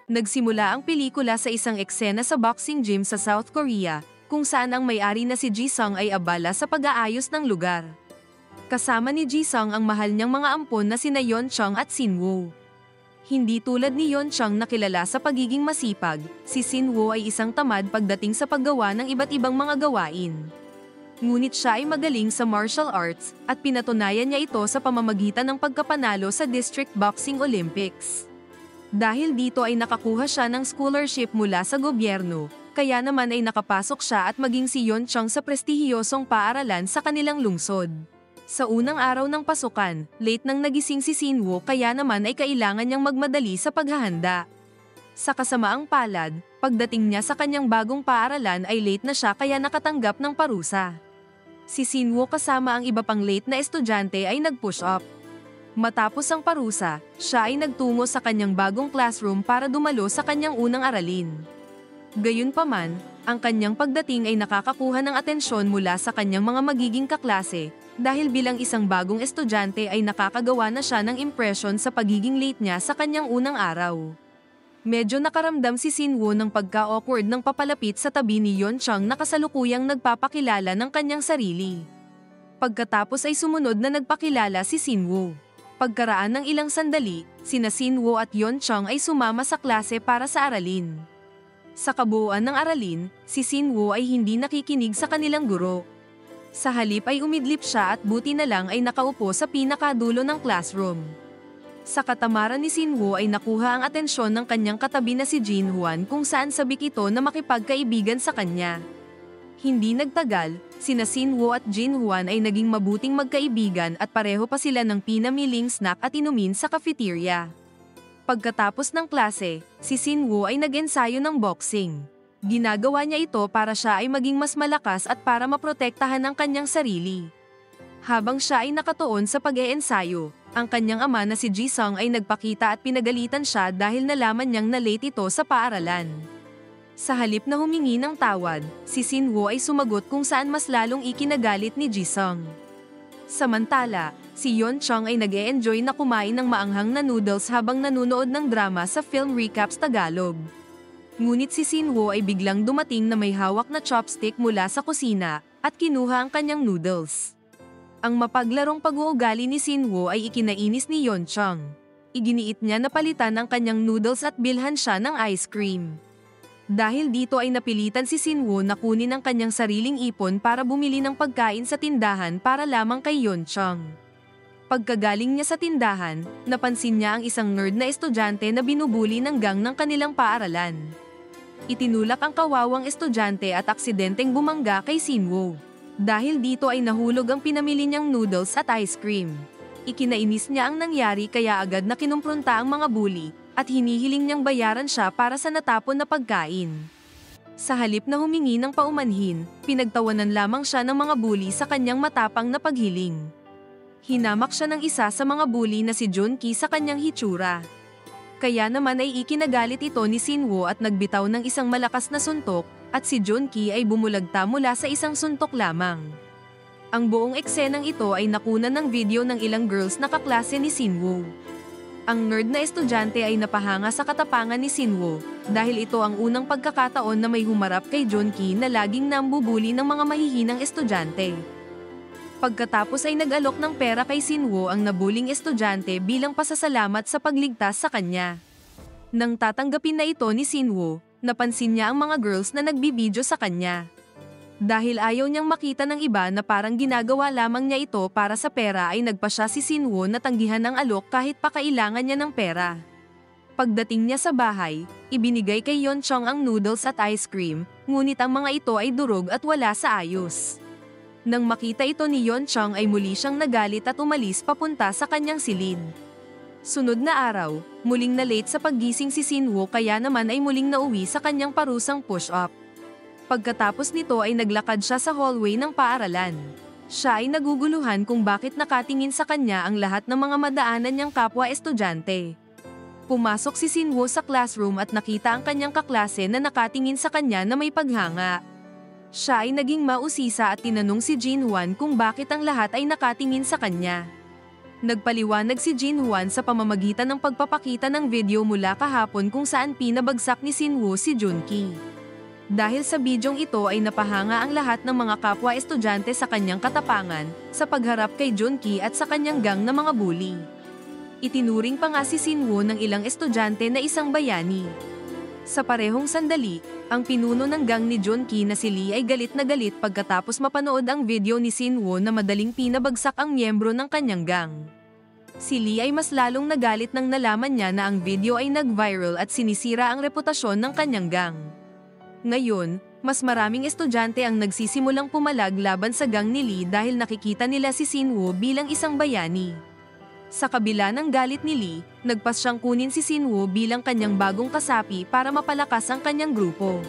Nagsimula ang pelikula sa isang eksena sa boxing gym sa South Korea, kung saan ang may-ari na si Jisung ay abala sa pag-aayos ng lugar. Kasama ni Jisung ang mahal niyang mga ampon na sina Yeonchang at Sinwoo. Hindi tulad ni Yeonchang na kilala sa pagiging masipag, si Sinwoo ay isang tamad pagdating sa paggawa ng iba't ibang mga gawain. Ngunit siya ay magaling sa martial arts, at pinatunayan niya ito sa pamamagitan ng pagkapanalo sa District Boxing Olympics. Dahil dito ay nakakuha siya ng scholarship mula sa gobyerno, kaya naman ay nakapasok siya at maging si Yeonchang sa prestihiyosong paaralan sa kanilang lungsod. Sa unang araw ng pasukan, late nang nagising si Sinwoo kaya naman ay kailangan niyang magmadali sa paghahanda. Sa kasamaang palad, pagdating niya sa kanyang bagong paaralan ay late na siya kaya nakatanggap ng parusa. Si Sinwoo kasama ang iba pang late na estudyante ay nag-push up. Matapos ang parusa, siya ay nagtungo sa kanyang bagong classroom para dumalo sa kanyang unang aralin. Gayunpaman, ang kanyang pagdating ay nakakakuha ng atensyon mula sa kanyang mga magiging kaklase, dahil bilang isang bagong estudyante ay nakakagawa na siya ng impression sa pagiging late niya sa kanyang unang araw. Medyo nakaramdam si Sinwoo ng pagka-awkward ng papalapit sa tabi ni Yeonchang na kasalukuyang nagpapakilala ng kanyang sarili. Pagkatapos ay sumunod na nagpakilala si Sinwoo. Pagkaraan ng ilang sandali, sina Sinwoo at Yeonchang ay sumama sa klase para sa aralin. Sa kabuuan ng aralin, si Sinwoo ay hindi nakikinig sa kanilang guro. Sa halip ay umidlip siya at buti na lang ay nakaupo sa pinakadulo ng classroom. Sa katamaran ni Sinwoo ay nakuha ang atensyon ng kanyang katabi na si Jinhwan kung saan sabik ito na makipagkaibigan sa kanya. Hindi nagtagal, sina Sinwoo at Jinhwan ay naging mabuting magkaibigan at pareho pa sila ng pinamiling snack at inumin sa cafeteria. Pagkatapos ng klase, si Sinwoo ay nag-ensayo ng boxing. Ginagawa niya ito para siya ay maging mas malakas at para maprotektahan ang kanyang sarili. Habang siya ay nakatuon sa pag-eensayo, ang kanyang ama na si Jisung ay nagpakita at pinagalitan siya dahil nalaman niyang na-late ito sa paaralan. Sa halip na humingi ng tawad, si Sinwoo ay sumagot kung saan mas lalong ikinagalit ni Jisung. Samantala, si Yeonchang ay nag-e-enjoy na kumain ng maanghang na noodles habang nanunood ng drama sa Film Recaps Tagalog. Ngunit si Sinwoo ay biglang dumating na may hawak na chopstick mula sa kusina, at kinuha ang kanyang noodles. Ang mapaglarong pag-uugali ni Sinwoo ay ikinainis ni Yeonchang. Iginiit niya na palitan ang kanyang noodles at bilhan siya ng ice cream. Dahil dito ay napilitan si Sinwoo na kunin ang kanyang sariling ipon para bumili ng pagkain sa tindahan para lamang kay Yeonchang. Pagkagaling niya sa tindahan, napansin niya ang isang nerd na estudyante na binubuli ng gang ng kanilang paaralan. Itinulak ang kawawang estudyante at aksidenteng bumangga kay Sinwoo. Dahil dito ay nahulog ang pinamili niyang noodles at ice cream. Ikinainis niya ang nangyari kaya agad na kinumpronta ang mga bully, at hinihiling niyang bayaran siya para sa natapon na pagkain. Sa halip na humingi ng paumanhin, pinagtawanan lamang siya ng mga bully sa kanyang matapang na paghiling. Hinamak siya ng isa sa mga bully na si Junki sa kanyang hitsura. Kaya naman ay ikinagalit ito ni Sinwoo at nagbitaw ng isang malakas na suntok, at si Junki ay bumulagta mula sa isang suntok lamang. Ang buong eksenang ito ay nakunan ng video ng ilang girls na kaklase ni Sinwoo. Ang nerd na estudyante ay napahanga sa katapangan ni Sinwoo, dahil ito ang unang pagkakataon na may humarap kay Junki na laging nambubuli ng mga mahihinang estudyante. Pagkatapos ay nag-alok ng pera kay Sinwoo ang nabuling estudyante bilang pasasalamat sa pagligtas sa kanya. Nang tatanggapin na ito ni Sinwoo, napansin niya ang mga girls na nagbibideo sa kanya. Dahil ayaw niyang makita ng iba na parang ginagawa lamang niya ito para sa pera ay nagpa siya si Sinwoo na tanggihan ng alok kahit pa kailangan niya ng pera. Pagdating niya sa bahay, ibinigay kay Yeonchang ang noodles at ice cream, ngunit ang mga ito ay durog at wala sa ayos. Nang makita ito ni Yeonchang ay muli siyang nagalit at umalis papunta sa kanyang silid. Sunod na araw, muling na late sa paggising si Sinwoo kaya naman ay muling nauwi sa kanyang parusang push-up. Pagkatapos nito ay naglakad siya sa hallway ng paaralan. Siya ay naguguluhan kung bakit nakatingin sa kanya ang lahat ng mga madaanan niyang kapwa estudyante. Pumasok si Sinwoo sa classroom at nakita ang kanyang kaklase na nakatingin sa kanya na may paghanga. Siya ay naging mausisa at tinanong si Jinhwan kung bakit ang lahat ay nakatingin sa kanya. Nagpaliwanag si Jin Hwan sa pamamagitan ng pagpapakita ng video mula kahapon kung saan pinabagsak ni Sinwoo si Junki. Dahil sa bidyong ito ay napahanga ang lahat ng mga kapwa estudyante sa kanyang katapangan, sa pagharap kay Junki at sa kanyang gang na mga bully. Itinuring pa nga si Sinwoo ng ilang estudyante na isang bayani. Sa parehong sandali, ang pinuno ng gang ni Junki na si Lee ay galit na galit pagkatapos mapanood ang video ni Sinwoo na madaling pinabagsak ang miyembro ng kanyang gang. Si Lee ay mas lalong nagalit nang nalaman niya na ang video ay nag-viral at sinisira ang reputasyon ng kanyang gang. Ngayon, mas maraming estudyante ang nagsisimulang pumalag laban sa gang ni Lee dahil nakikita nila si Sinwoo bilang isang bayani. Sa kabila ng galit ni Lee, nagpas siyang kunin si Sinwoo bilang kanyang bagong kasapi para mapalakas ang kanyang grupo.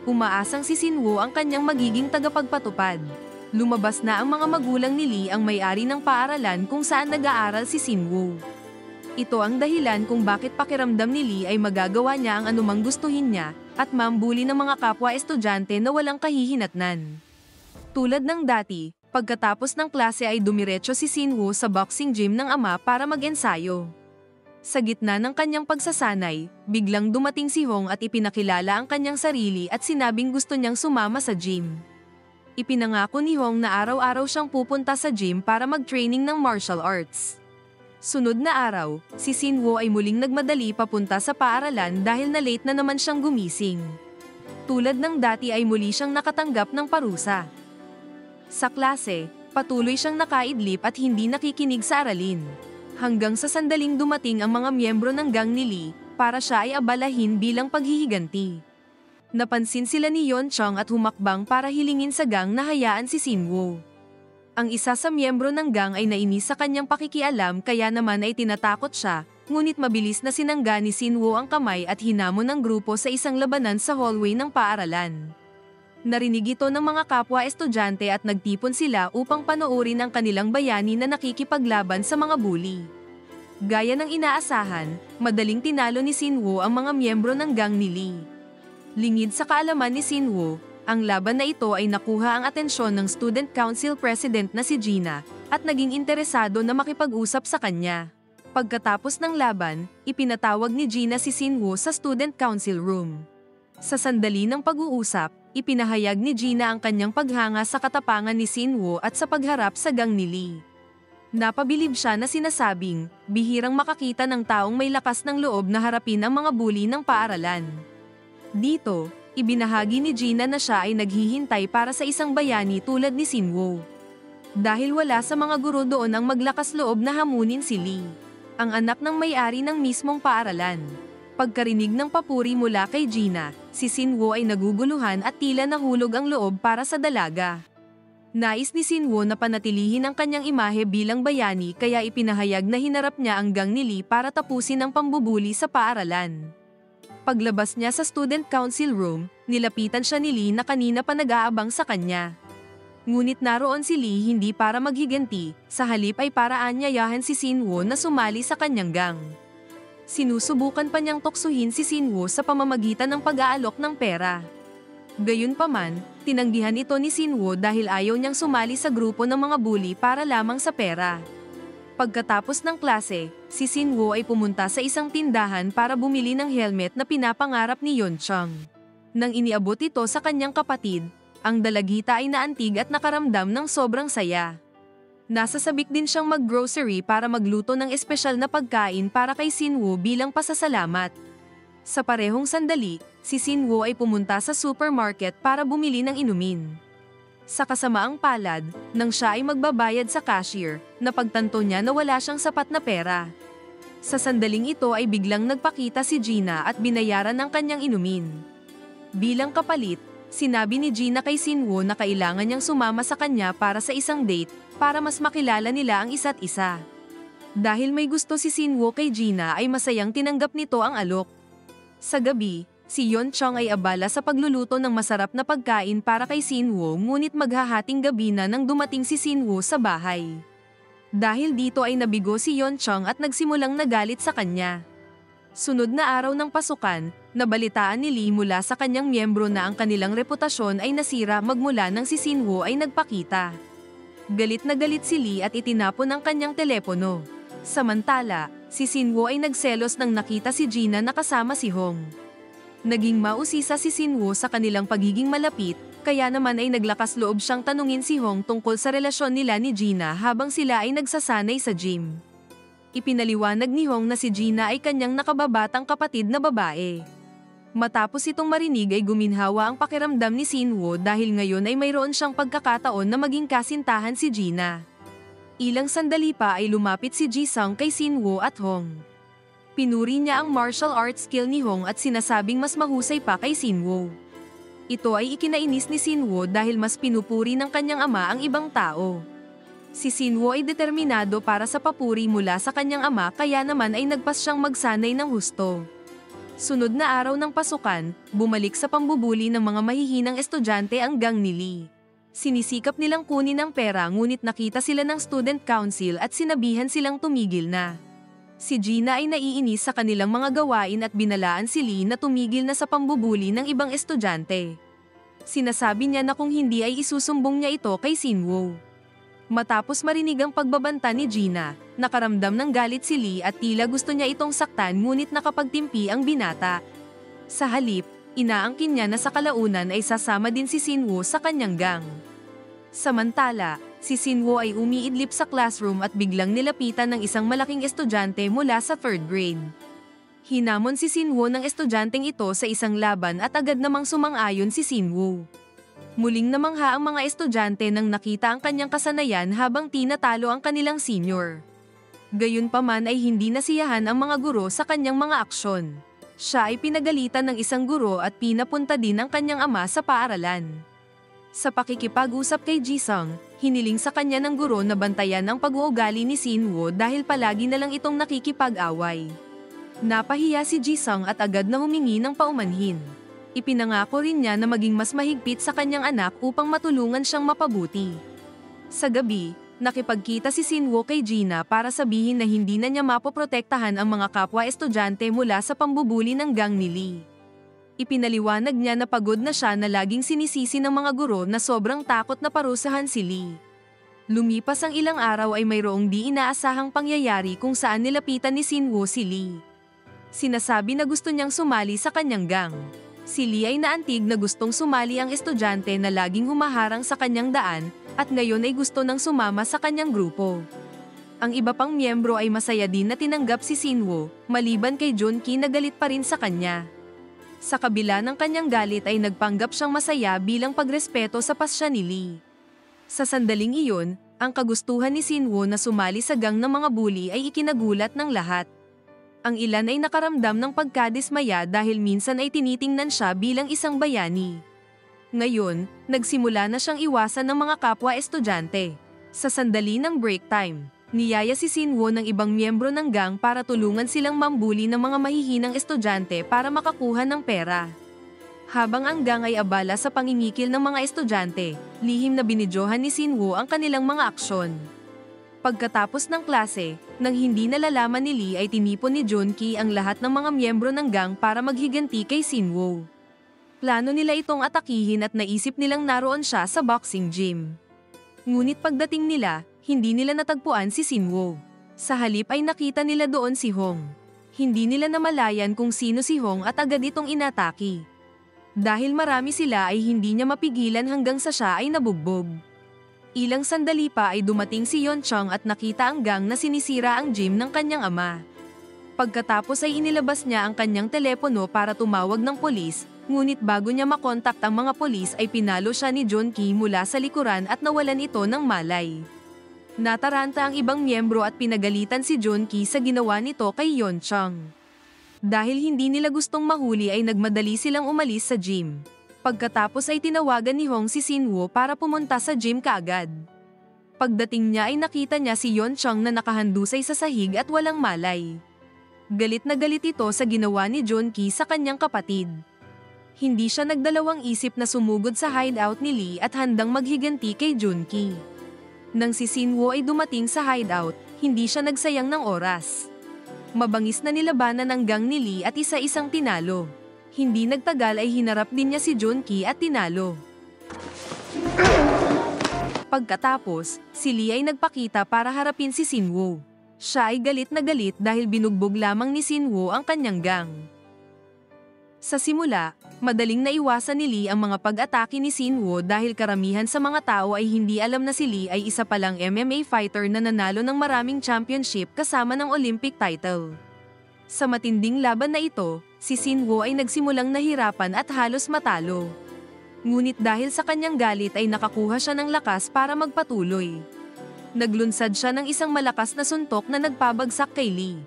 Umaasang si Sinwoo ang kanyang magiging tagapagpatupad. Lumabas na ang mga magulang ni Lee ang may-ari ng paaralan kung saan nag-aaral si Sinwoo. Ito ang dahilan kung bakit pakiramdam ni Lee ay magagawa niya ang anumang gustuhin niya at mambuli ng mga kapwa estudyante na walang kahihinatnan. Tulad ng dati, pagkatapos ng klase ay dumiretso si Sinwoo sa boxing gym ng ama para mag-ensayo. Sa gitna ng kanyang pagsasanay, biglang dumating si Hong at ipinakilala ang kanyang sarili at sinabing gusto niyang sumama sa gym. Ipinangako ni Hong na araw-araw siyang pupunta sa gym para mag-training ng martial arts. Sunod na araw, si Sinwoo ay muling nagmadali papunta sa paaralan dahil na late na naman siyang gumising. Tulad ng dati ay muli siyang nakatanggap ng parusa. Sa klase, patuloy siyang nakaidlip at hindi nakikinig sa aralin. Hanggang sa sandaling dumating ang mga miyembro ng gang ni Lee, para siya ay abalahin bilang paghihiganti. Napansin sila ni Yeon Chong at humakbang para hilingin sa gang na hayaan si Sinwoo. Ang isa sa miyembro ng gang ay nainis sa kanyang pakikialam kaya naman ay tinatakot siya, ngunit mabilis na sinangga ni Sinwoo ang kamay at hinamon ng grupo sa isang labanan sa hallway ng paaralan. Narinig ito ng mga kapwa estudyante at nagtipon sila upang panoorin ang kanilang bayani na nakikipaglaban sa mga bully. Gaya ng inaasahan, madaling tinalo ni Sinwoo ang mga miyembro ng gang ni Lee. Lingid sa kaalaman ni Sinwoo, ang laban na ito ay nakuha ang atensyon ng Student Council President na si Gina, at naging interesado na makipag-usap sa kanya. Pagkatapos ng laban, ipinatawag ni Gina si Sinwoo sa Student Council Room. Sa sandali ng pag-uusap, ipinahayag ni Gina ang kanyang paghanga sa katapangan ni Sinwoo at sa pagharap sa gang ni Lee. Napabilib siya na sinasabing, bihirang makakita ng taong may lakas ng loob na harapin ang mga bully ng paaralan. Dito, ibinahagi ni Gina na siya ay naghihintay para sa isang bayani tulad ni Sinwoo. Dahil wala sa mga guro doon ang maglakas loob na hamunin si Lee, ang anak ng may-ari ng mismong paaralan. Pagkarinig ng papuri mula kay Gina, si Sinwoo ay naguguluhan at tila nahulog ang loob para sa dalaga. Nais ni Sinwoo na panatilihin ang kanyang imahe bilang bayani kaya ipinahayag na hinarap niya ang gang ni Lee para tapusin ang pambubuli sa paaralan. Paglabas niya sa Student Council Room, nilapitan siya ni Lee na kanina pa nag-aabang sa kanya. Ngunit naroon si Lee hindi para maghiganti, sa halip ay para aanyayahan si Sinwoo na sumali sa kanyang gang. Sinusubukan pa niyang tuksuhin si Sinwoo sa pamamagitan ng pag-aalok ng pera. Gayunpaman, tinanggihan ito ni Sinwoo dahil ayaw niyang sumali sa grupo ng mga bully para lamang sa pera. Pagkatapos ng klase, si Sinwoo ay pumunta sa isang tindahan para bumili ng helmet na pinapangarap ni Yeon Chong. Nang iniabot ito sa kanyang kapatid, ang dalagita ay naantig at nakaramdam ng sobrang saya. Nasasabik din siyang mag-grocery para magluto ng espesyal na pagkain para kay Sinwoo bilang pasasalamat. Sa parehong sandali, si Sinwoo ay pumunta sa supermarket para bumili ng inumin. Sa kasamaang palad, nang siya ay magbabayad sa cashier, napagtanto niya na wala siyang sapat na pera. Sa sandaling ito ay biglang nagpakita si Gina at binayaran ng kanyang inumin. Bilang kapalit, sinabi ni Gina kay Sinwoo na kailangan niyang sumama sa kanya para sa isang date, para mas makilala nila ang isa't isa. Dahil may gusto si Sinwoo kay Gina ay masayang tinanggap nito ang alok. Sa gabi, si Yeon Chong ay abala sa pagluluto ng masarap na pagkain para kay Sinwoo ngunit maghahating gabi na nang dumating si Sinwoo sa bahay. Dahil dito ay nabigo si Yeon Chong at nagsimulang nagalit sa kanya. Sunod na araw ng pasukan, nabalitaan ni Lee mula sa kanyang miyembro na ang kanilang reputasyon ay nasira magmula nang si Sinwoo ay nagpakita. Galit na galit si Lee at itinapon ang kanyang telepono. Samantala, si Sinwoo ay nagselos nang nakita si Gina na kasama si Hong. Naging mausisa si Sinwoo sa kanilang pagiging malapit, kaya naman ay naglakas loob siyang tanungin si Hong tungkol sa relasyon nila ni Gina habang sila ay nagsasanay sa gym. Ipinaliwanag ni Hong na si Gina ay kanyang nakababatang kapatid na babae. Matapos itong marinig ay guminhawa ang pakiramdam ni Sinwoo dahil ngayon ay mayroon siyang pagkakataon na maging kasintahan si Gina. Ilang sandali pa ay lumapit si Jisung kay Sinwoo at Hong. Pinuri niya ang martial arts skill ni Hong at sinasabing mas mahusay pa kay Sinwoo. Ito ay ikinainis ni Sinwoo dahil mas pinupuri ng kanyang ama ang ibang tao. Si Sinwoo ay determinado para sa papuri mula sa kanyang ama kaya naman ay nagpas siyang magsanay ng husto. Sunod na araw ng pasukan, bumalik sa pambubuli ng mga mahihinang estudyante ang gang ni Lee. Sinisikap nilang kunin ang pera ngunit nakita sila ng student council at sinabihan silang tumigil na. Si Gina ay naiinis sa kanilang mga gawain at binalaan si Lee na tumigil na sa pambubuli ng ibang estudyante. Sinasabi niya na kung hindi ay isusumbong niya ito kay Sinwoo. Matapos marinig ang pagbabanta ni Gina, nakaramdam ng galit si Lee at tila gusto niya itong saktan ngunit nakapagtimpi ang binata. Sa halip, inaangkin niya na sa kalaunan ay sasama din si Sinwoo sa kanyang gang. Samantala, si Sinwoo ay umiidlip sa classroom at biglang nilapitan ng isang malaking estudyante mula sa 3rd grade. Hinamon si Sinwoo ng estudyanteng ito sa isang laban at agad namang sumang-ayon si Sinwoo. Muling namangha ang mga estudyante nang nakita ang kanyang kasanayan habang tinatalo ang kanilang senior. Gayunpaman ay hindi nasiyahan ang mga guro sa kanyang mga aksyon. Siya ay pinagalitan ng isang guro at pinapunta din ang kanyang ama sa paaralan. Sa pakikipag-usap kay Jisung, hiniling sa kanya ng guro na bantayan ang pag-uugali ni Sinwoo dahil palagi na lang itong nakikipag-away. Napahiya si Jisung at agad na humingi ng paumanhin. Ipinangako rin niya na maging mas mahigpit sa kanyang anak upang matulungan siyang mapabuti. Sa gabi, nakipagkita si Sinwoo kay Gina para sabihin na hindi na niya mapoprotektahan ang mga kapwa estudyante mula sa pambubuli ng gang ni Lee. Ipinaliwanag niya na pagod na siya na laging sinisisi ng mga guro na sobrang takot na parusahan si Lee. Lumipas ang ilang araw ay mayroong di inaasahang pangyayari kung saan nilapitan ni Sinwoo si Lee. Sinasabi na gusto niyang sumali sa kanyang gang. Si Lee ay naantig na gustong sumali ang estudyante na laging humaharang sa kanyang daan, at ngayon ay gusto nang sumama sa kanyang grupo. Ang iba pang miyembro ay masaya din na tinanggap si Sinwoo, maliban kay Junki na galit pa rin sa kanya. Sa kabila ng kanyang galit ay nagpanggap siyang masaya bilang pagrespeto sa pasya ni Lee. Sa sandaling iyon, ang kagustuhan ni Sinwoo na sumali sa gang ng mga bully ay ikinagulat ng lahat. Ang ilan ay nakaramdam ng pagkadismaya dahil minsan ay tinitingnan siya bilang isang bayani. Ngayon, nagsimula na siyang iwasan ng mga kapwa estudyante. Sa sandali ng break time, niyaya si Sinwoo ng ibang miyembro ng gang para tulungan silang mambuli ng mga mahihinang estudyante para makakuha ng pera. Habang ang gang ay abala sa pangingikil ng mga estudyante, lihim na binidyohan ni Sinwoo ang kanilang mga aksyon. Pagkatapos ng klase, nang hindi nalalaman ni Lee ay tinipon ni Junki ang lahat ng mga miyembro ng gang para maghiganti kay Sinwoo. Plano nila itong atakihin at naisip nilang naroon siya sa boxing gym. Ngunit pagdating nila, hindi nila natagpuan si Sinwoo. Sa halip ay nakita nila doon si Hong. Hindi nila namalayan kung sino si Hong at agad itong inataki. Dahil marami sila ay hindi niya mapigilan hanggang sa siya ay nabugbog. Ilang sandali pa ay dumating si Yeonchang at nakita ang gang na sinisira ang gym ng kanyang ama. Pagkatapos ay inilabas niya ang kanyang telepono para tumawag ng polis, ngunit bago niya makontak ang mga polis ay pinalo siya ni Junki mula sa likuran at nawalan ito ng malay. Nataranta ang ibang miyembro at pinagalitan si Junki sa ginawa nito kay Yeonchang. Dahil hindi nila gustong mahuli ay nagmadali silang umalis sa gym. Pagkatapos ay tinawagan ni Hong si Sinwoo para pumunta sa gym kaagad. Pagdating niya ay nakita niya si Yeonchang na nakahandusay sa sahig at walang malay. Galit na galit ito sa ginawa ni Junki sa kanyang kapatid. Hindi siya nagdalawang isip na sumugod sa hideout ni Lee at handang maghiganti kay Junki. Nang si Sinwoo ay dumating sa hideout, hindi siya nagsayang ng oras. Mabangis na nilabanan ang gang ni Lee at isa-isang tinalo. Hindi nagtagal ay hinarap din niya si Junki at tinalo. Pagkatapos, si Lee ay nagpakita para harapin si Sinwoo. Siya ay galit na galit dahil binugbog lamang ni Sinwoo ang kanyang gang. Sa simula, madaling naiwasan ni Lee ang mga pag-atake ni Sinwoo dahil karamihan sa mga tao ay hindi alam na si Lee ay isa palang MMA fighter na nanalo ng maraming championship kasama ng Olympic title. Sa matinding laban na ito, si Sinwoo ay nagsimulang nahirapan at halos matalo. Ngunit dahil sa kanyang galit ay nakakuha siya ng lakas para magpatuloy. Naglunsad siya ng isang malakas na suntok na nagpabagsak kay Lee.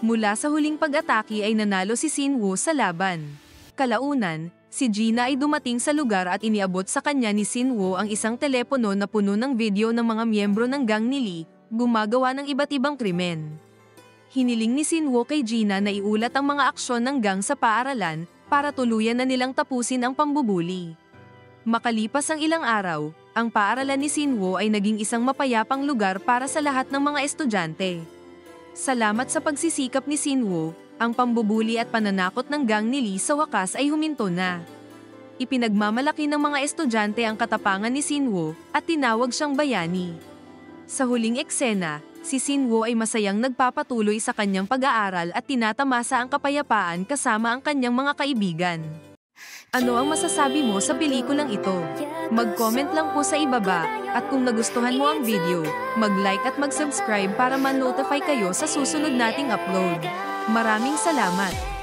Mula sa huling pag-atake ay nanalo si Sinwoo sa laban. Kalaunan, si Gina ay dumating sa lugar at iniabot sa kanya ni Sinwoo ang isang telepono na puno ng video ng mga miyembro ng gang ni Lee, gumagawa ng iba't ibang krimen. Hiniling ni Sinwoo kay Gina na iulat ang mga aksyon ng gang sa paaralan para tuluyan na nilang tapusin ang pambubuli. Makalipas ang ilang araw, ang paaralan ni Sinwoo ay naging isang mapayapang lugar para sa lahat ng mga estudyante. Salamat sa pagsisikap ni Sinwoo, ang pambubuli at pananakot ng gang ni Lee sa wakas ay huminto na. Ipinagmamalaki ng mga estudyante ang katapangan ni Sinwoo at tinawag siyang bayani. Sa huling eksena, si Sinwoo ay masayang nagpapatuloy sa kanyang pag-aaral at tinatamasa ang kapayapaan kasama ang kanyang mga kaibigan. Ano ang masasabi mo sa pelikulang ito? Mag-comment lang po sa ibaba, at kung nagustuhan mo ang video, mag-like at mag-subscribe para ma-notify kayo sa susunod nating upload. Maraming salamat!